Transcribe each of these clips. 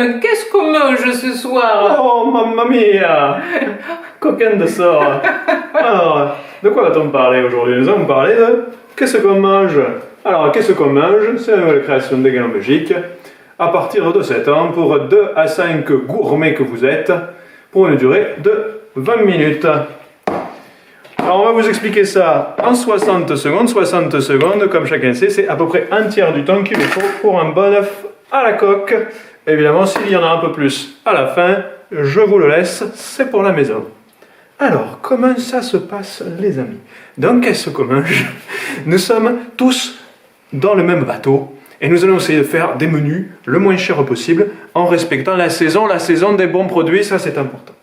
mais qu'est-ce qu'on mange ce soir? Oh, mamma mia! Coquin de sort! Alors, de quoi va-t-on parler aujourd'hui? Nous allons parler de qu'est-ce qu'on mange? Alors, qu'est-ce qu'on mange? C'est une nouvelle création de Gain en Belgique. À partir de 7 ans, pour 2 à 5 gourmets que vous êtes, pour une durée de 20 minutes. Alors, on va vous expliquer ça en 60 secondes. 60 secondes, comme chacun sait, c'est à peu près un tiers du temps qu'il nous faut pour un bon œuf à la coque. Évidemment, s'il y en a un peu plus à la fin, je vous le laisse, c'est pour la maison. Alors, comment ça se passe, les amis? Donc, qu'est-ce qu'on mange? Nous sommes tous dans le même bateau et nous allons essayer de faire des menus le moins cher possible en respectant la saison des bons produits, ça c'est important.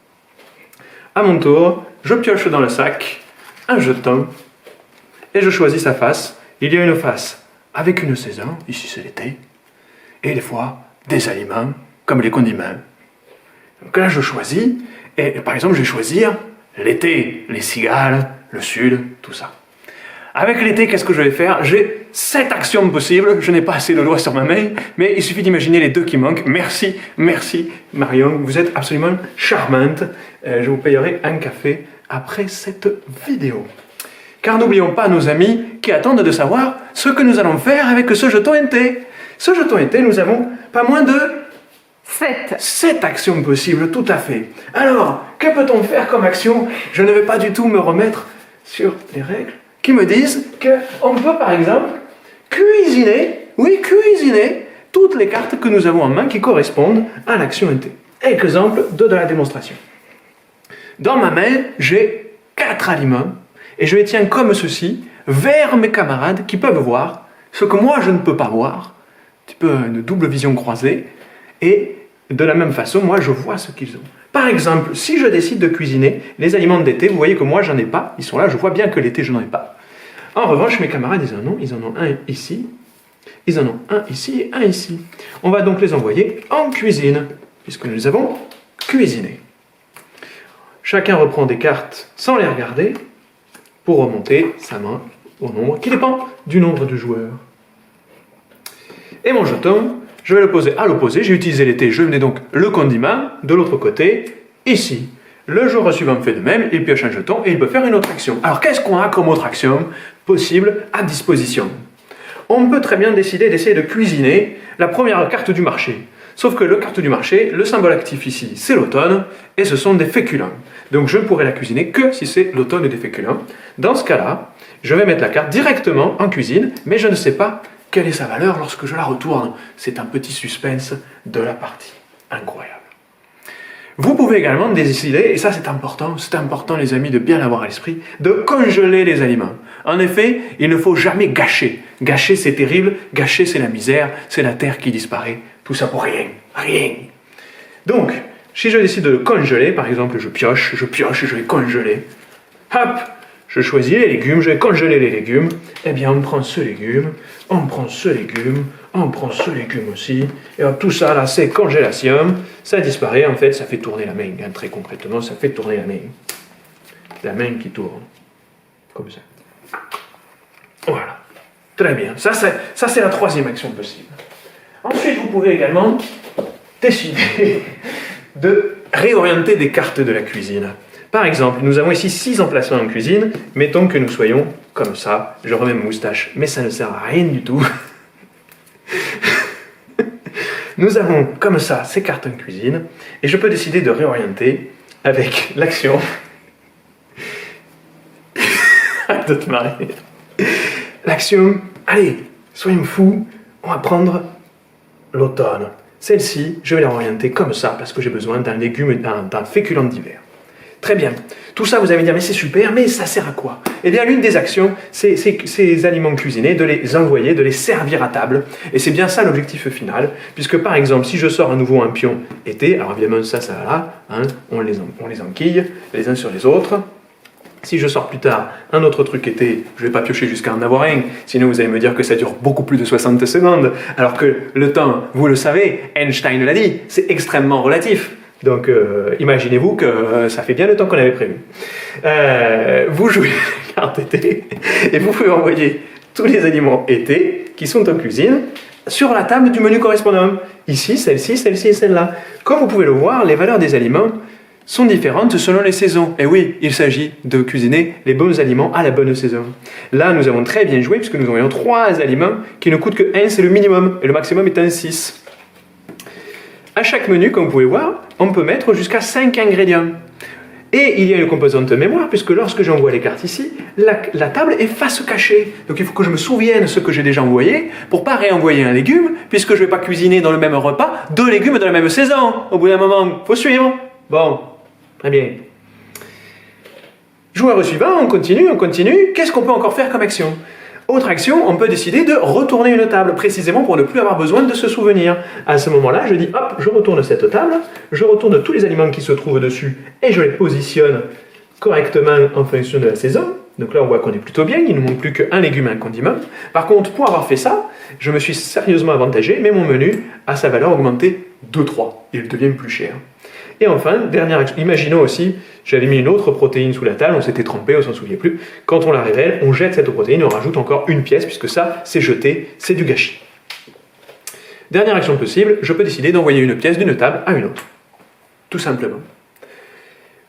À mon tour, je pioche dans le sac un jeton et je choisis sa face. Il y a une face avec une saison, ici c'est l'été, et des fois des aliments comme les condiments. Donc là je choisis, et par exemple je vais choisir l'été, les cigales, le sud, tout ça. Avec l'été, qu'est-ce que je vais faire? J'ai 7 actions possibles, je n'ai pas assez de doigts sur ma main, mais il suffit d'imaginer les 2 qui manquent. Merci, merci Marion, vous êtes absolument charmante. Je vous payerai un café après cette vidéo. Car n'oublions pas nos amis qui attendent de savoir ce que nous allons faire avec ce jeton été. Ce jeton été, nous avons pas moins de 7 actions possibles, tout à fait. Alors, que peut-on faire comme action? Je ne vais pas du tout me remettre sur les règles qui me disent qu'on peut par exemple cuisiner toutes les cartes que nous avons en main qui correspondent à l'action été. Exemple de la démonstration. Dans ma main, j'ai 4 aliments et je les tiens comme ceci vers mes camarades qui peuvent voir ce que moi je ne peux pas voir. Un petit peu une double vision croisée. Et de la même façon, moi je vois ce qu'ils ont. Par exemple, si je décide de cuisiner les aliments d'été, vous voyez que moi j'en ai pas, ils sont là, je vois bien que l'été je n'en ai pas. En revanche, mes camarades ils en ont un ici, ils en ont un ici et un ici. On va donc les envoyer en cuisine, puisque nous les avons cuisinés. Chacun reprend des cartes sans les regarder pour remonter sa main au nombre qui dépend du nombre de joueurs. Et mon jeton, je vais le poser à l'opposé. J'ai utilisé l'été, je mets donc le condiment de l'autre côté, ici. Le joueur suivant fait de même, il pioche un jeton et il peut faire une autre action. Alors qu'est-ce qu'on a comme autre action possible à disposition? On peut très bien décider d'essayer de cuisiner la première carte du marché. Sauf que la carte du marché, le symbole actif ici, c'est l'automne, et ce sont des féculents. Donc je ne pourrai la cuisiner que si c'est l'automne et des féculents. Dans ce cas-là, je vais mettre la carte directement en cuisine, mais je ne sais pas quelle est sa valeur lorsque je la retourne. C'est un petit suspense de la partie. Incroyable. Vous pouvez également décider, et ça c'est important les amis de bien l'avoir à l'esprit, de congeler les aliments. En effet, il ne faut jamais gâcher. Gâcher c'est terrible, gâcher c'est la misère, c'est la terre qui disparaît. Tout ça pour rien, rien. Donc, si je décide de le congeler, par exemple je pioche, je vais congeler. Hop, je choisis les légumes, je vais congeler les légumes. Eh bien on prend ce légume, on prend ce légume, on prend ce légume aussi. Et hop, tout ça là c'est congélation. Ça disparaît, en fait ça fait tourner la main. Hein, très concrètement, ça fait tourner la main. La main qui tourne. Comme ça. Voilà. Très bien. Ça c'est la troisième action possible. Ensuite, vous pouvez également décider de réorienter des cartes de la cuisine. Par exemple, nous avons ici 6 emplacements en cuisine. Mettons que nous soyons comme ça. Je remets ma moustache, mais ça ne sert à rien du tout. Nous avons comme ça ces cartes en cuisine. Et je peux décider de réorienter avec l'action. Arrête de te marrer. L'action, allez, soyons fous, on va prendre l'automne. Celle-ci, je vais la orienter comme ça, parce que j'ai besoin d'un légume et d'un féculent d'hiver. Très bien. Tout ça, vous allez me dire, mais c'est super, mais ça sert à quoi? Eh bien, l'une des actions, c'est ces aliments cuisinés, de les envoyer, de les servir à table. Et c'est bien ça l'objectif final, puisque par exemple, si je sors à nouveau un pion été, alors évidemment, ça va là, hein, on les enquille les uns sur les autres. Si je sors plus tard un autre truc été, je ne vais pas piocher jusqu'à en avoir un, sinon vous allez me dire que ça dure beaucoup plus de 60 secondes, alors que le temps, vous le savez, Einstein l'a dit, c'est extrêmement relatif. Donc imaginez-vous que ça fait bien le temps qu'on avait prévu. Vous jouez la carte été et vous pouvez envoyer tous les aliments été qui sont en cuisine sur la table du menu correspondant. Ici, celle-ci, celle-ci et celle-là. Comme vous pouvez le voir, les valeurs des aliments sont différentes selon les saisons. Et oui, il s'agit de cuisiner les bons aliments à la bonne saison. Là, nous avons très bien joué puisque nous avons 3 aliments qui ne coûtent que 1, c'est le minimum, et le maximum est un 6. À chaque menu, comme vous pouvez voir, on peut mettre jusqu'à 5 ingrédients. Et il y a une composante mémoire, puisque lorsque j'envoie les cartes ici, la table est face cachée. Donc il faut que je me souvienne ce que j'ai déjà envoyé, pour ne pas réenvoyer un légume, puisque je ne vais pas cuisiner dans le même repas 2 légumes de la même saison. Au bout d'un moment, il faut suivre. Bon, très bien. Joueur suivant, on continue. Qu'est-ce qu'on peut encore faire comme action ? Autre action, on peut décider de retourner une table, précisément pour ne plus avoir besoin de se souvenir. À ce moment-là, je dis, hop, je retourne cette table, je retourne tous les aliments qui se trouvent dessus et je les positionne correctement en fonction de la saison. Donc là, on voit qu'on est plutôt bien, il ne nous manque plus qu'un légume et un condiment. Par contre, pour avoir fait ça, je me suis sérieusement avantagé, mais mon menu a sa valeur augmentée de 3. Il devient plus cher. Et enfin, dernière action, imaginons aussi, j'avais mis une autre protéine sous la table, on s'était trompé, on s'en souvient plus. Quand on la révèle, on jette cette protéine et on rajoute encore une pièce, puisque ça, c'est jeté, c'est du gâchis. Dernière action possible, je peux décider d'envoyer une pièce d'une table à une autre. Tout simplement.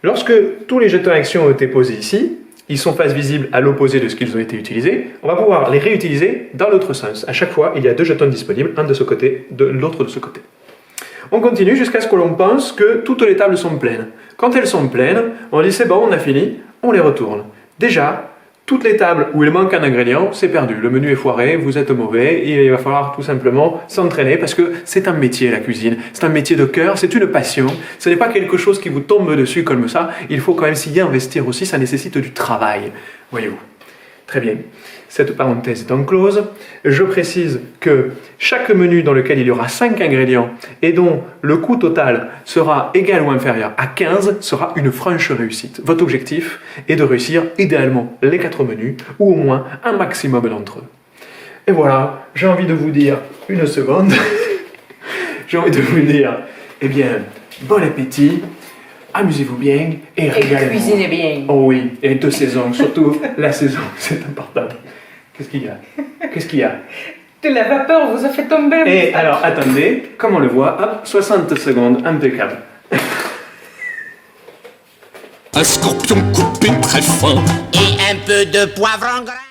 Lorsque tous les jetons actions ont été posés ici, ils sont face visible à l'opposé de ce qu'ils ont été utilisés, on va pouvoir les réutiliser dans l'autre sens. À chaque fois, il y a 2 jetons disponibles, un de ce côté, l'autre de ce côté. On continue jusqu'à ce que l'on pense que toutes les tables sont pleines. Quand elles sont pleines, on dit c'est bon, on a fini, on les retourne. Déjà, toutes les tables où il manque un ingrédient, c'est perdu. Le menu est foiré, vous êtes mauvais, et il va falloir tout simplement s'entraîner parce que c'est un métier la cuisine. C'est un métier de cœur, c'est une passion. Ce n'est pas quelque chose qui vous tombe dessus comme ça. Il faut quand même s'y investir aussi, ça nécessite du travail. Voyez-vous. Très bien. Cette parenthèse étant close, je précise que chaque menu dans lequel il y aura 5 ingrédients et dont le coût total sera égal ou inférieur à 15 sera une franche réussite. Votre objectif est de réussir idéalement les 4 menus ou au moins un maximum d'entre eux. Et voilà, j'ai envie de vous dire une seconde. J'ai envie de vous dire, eh bien, bon appétit. Amusez-vous bien et régalez-vous. Cuisinez bien. Oh oui, et de saison, surtout la saison, c'est important. Qu'est-ce qu'il y a ? Qu'est-ce qu'il y a ? De la vapeur vous a fait tomber. Et alors, attendez, comme on le voit, hop, 60 secondes, impeccable. Un scorpion coupé très fin et un peu de poivre en grain.